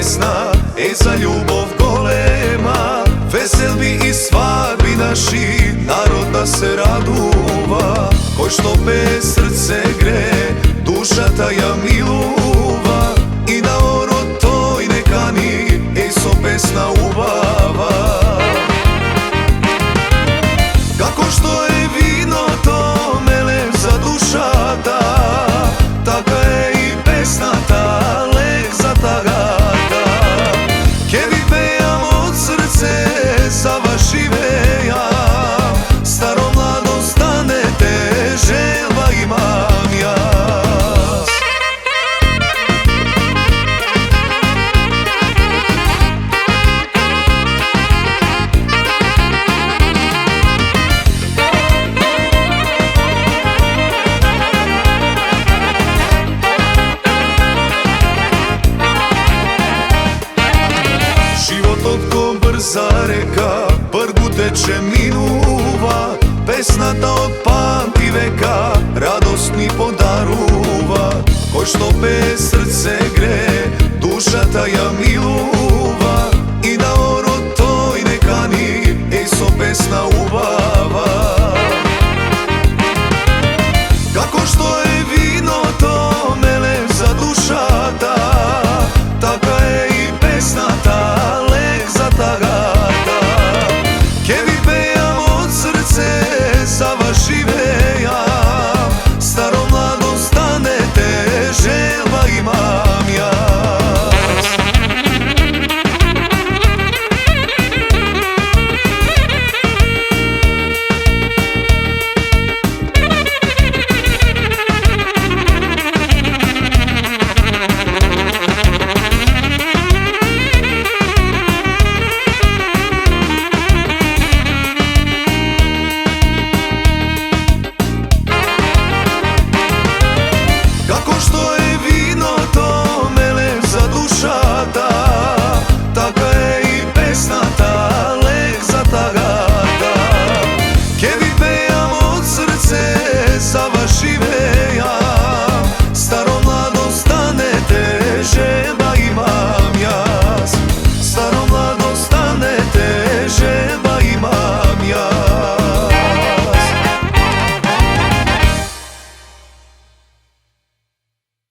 pesna, za ljubav golema. Veselbi i svadbi naši, narod da se raduva. Ko što bez srce gre, duša taja miluva. I na ono toj nekani, so pesna ubava. Kako što je vino to melem za dušata, taka je i pesna ta lek za tagata. Kevi pejam od srce za vaši veja, staro mlado stanete, želba imam jas. Život ko brza reka, brgu teče minuva. Pesna ta od pamti veka, radost mi podaruva. Ko što bez srce gre, duša taja miluva. I na ono toj nekani, so pesna uva.